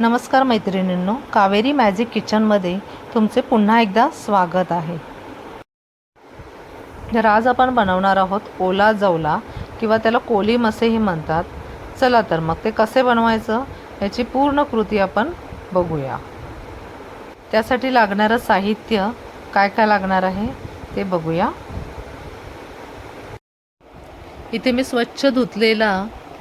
नमस्कार मैत्रिणींनो, कावेरी मॅजिक किचनमध्ये तुमचे पुन्हा एकदा स्वागत आहे। तर आज आपण बनवणार आहोत ओला जवला किंवा त्याला कोलीम असेही म्हणतात। चला तर मग ते कसे बनवायचं याची पूर्ण कृती आपण बघूया। त्यासाठी लागणारं साहित्य काय काय लागणार आहे ते बघूया। इथे मी स्वच्छ धुतलेला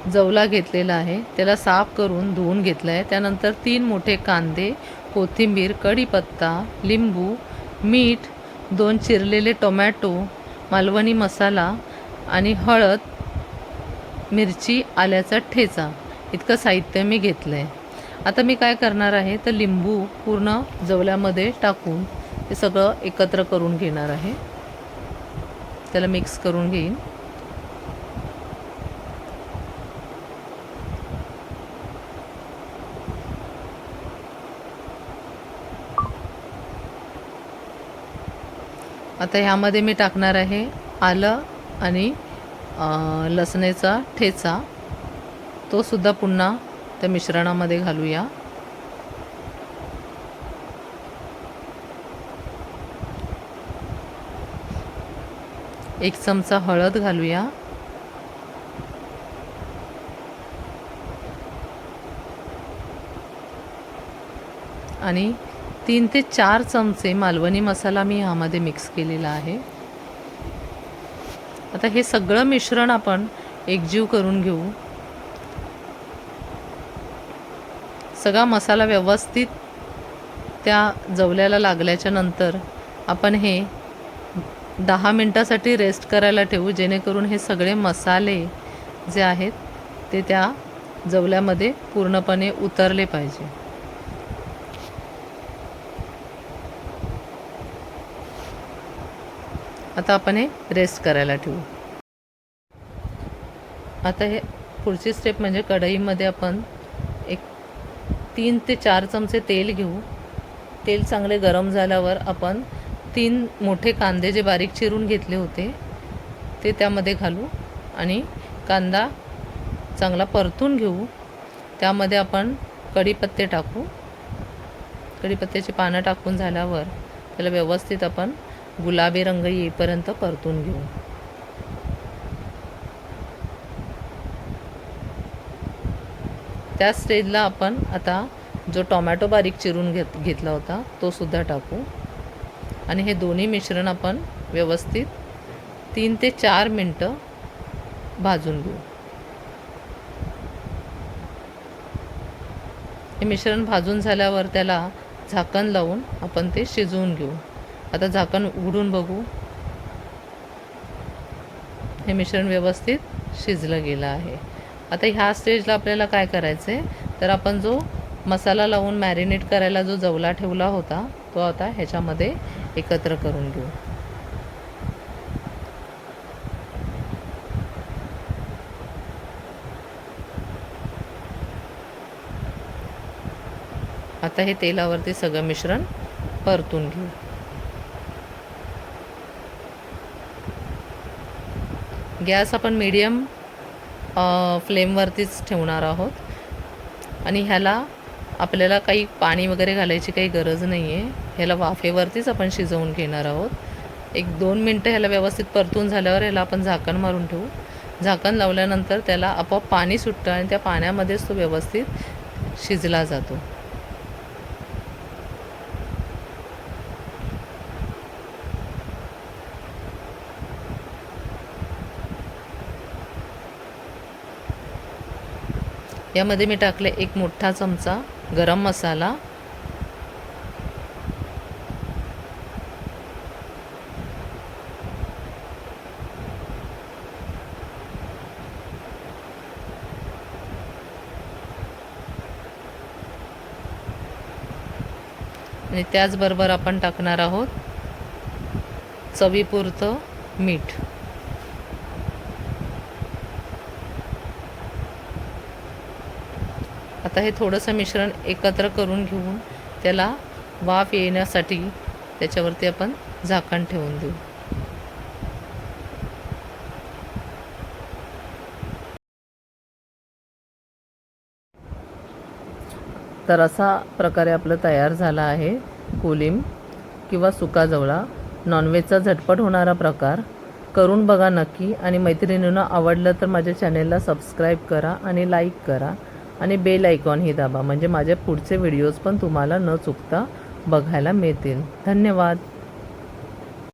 जवला घेतलेला आहे, त्याला साफ करून धुवून घेतला आहे। त्यानंतर 3 मोठे कांदे, कोथिंबीर, कढीपत्ता, लिंबू, मीठ, 2 चिरलेले टोमॅटो, मालवणी मसाला आणि हळद, मिरची, आल्याचा ठेचा इतकं साहित्य मी घेतलं आहे। आता मी काय करणार आहे तर लिंबू पूर्ण जवल्यामध्ये टाकून हे सगळं एकत्र करून घेणार आहे। त्याला मिक्स करून घेईन। आता ह्यामध्ये मी टाकणार आहे आलं आणि लसणीचा ठेचा, तो सुद्धा पुन्हा त्या मिश्रणामध्ये घालूया। एक चमचा हळद घालूया। आणि 3 ते 4 चमचे मालवणी मसाला मी ह्यामध्ये मिक्स केलेला आहे। आता हे सगळं मिश्रण आपण एकजीव करून घेऊ। सगळा मसाला व्यवस्थित त्या जवल्याला लागल्याच्या नंतर आपण हे 10 मिनिटासाठी रेस्ट करायला ठेवू, जेणेकरून हे सगळे मसाले जे आहेत ते त्या जवल्यामध्ये पूर्णपणे उतरले पाहिजे। आता आपण हे रेस्ट करायला ठेवू। आता हे पुढची स्टेप म्हणजे कढईमध्ये आपण एक 3 ते 4 चमचे तेल घेऊ। तेल चांगले गरम झाल्यावर आपण 3 मोठे कांदे जे बारीक चिरून घेतले होते ते त्यामध्ये घालू आणि कांदा चांगला परतून घेऊ। त्यामध्ये आपण कढीपत्ते टाकू। कढीपत्त्याची पानं टाकून झाल्यावर त्याला व्यवस्थित आपण गुलाबी रंग येईपर्यंत परतून घेऊ। त्या स्टेजला आपण आता जो टोमॅटो बारीक चिरून घेतला होता तो सुद्धा टाकू आणि हे दोन्ही मिश्रण आपण व्यवस्थित 3 ते 4 मिनिटं भाजून घेऊ। हे मिश्रण भाजून झाल्यावर त्याला झाकण लावून आपण ते शिजवून घेऊ। आता झाकण उघडून बघू, हे मिश्रण व्यवस्थित शिजलं गेलं आहे। आता ह्या स्टेजला आपल्याला काय करायचं आहे तर आपण जो मसाला लावून मॅरिनेट करायला जो जवला ठेवला होता तो आता ह्याच्यामध्ये एकत्र करून घेऊ। आता हे तेलावरती सगळं मिश्रण परतून घेऊ। गॅस आपण मीडियम फ्लेमवरतीच ठेवणार आहोत आणि ह्याला आपल्याला काही पाणी वगैरे घालायची काही गरज नाही आहे। ह्याला वाफेवरतीच आपण शिजवून घेणार आहोत। 1-2 मिनटं ह्याला व्यवस्थित परतून झाल्यावर ह्याला आपण झाकण मारून ठेवू। झाकण लावल्यानंतर त्याला आपोआप पाणी सुटतं आणि त्या पाण्यामध्येच तो व्यवस्थित शिजला जातो। यामध्ये मी टाकले 1 मोठा चमचा गरम मसाला, आणि त्याचबरोबर आपण टाकणार आहोत चवीपुरतं मीठ। आता हे थोडंसं मिश्रण एकत्र करून घेऊन त्याला वाफ येण्यासाठी त्याच्यावरती आपण झाकण ठेवून देऊ। तर असा प्रकारे आपलं तयार झाला आहे कोलिम किंवा सुका जवळा, नॉनव्हेजचा झटपट होणारा प्रकार. करून बघा नक्की आणि मैत्रिणींना आवडलं तर माझ्या चॅनेलला सबस्क्राईब करा आणि लाईक करा आणि बेल आयकॉनही दाबा, म्हणजे माझे पुढचे व्हिडिओज पण तुम्हाला न चुकता बघायला मिळतील. धन्यवाद.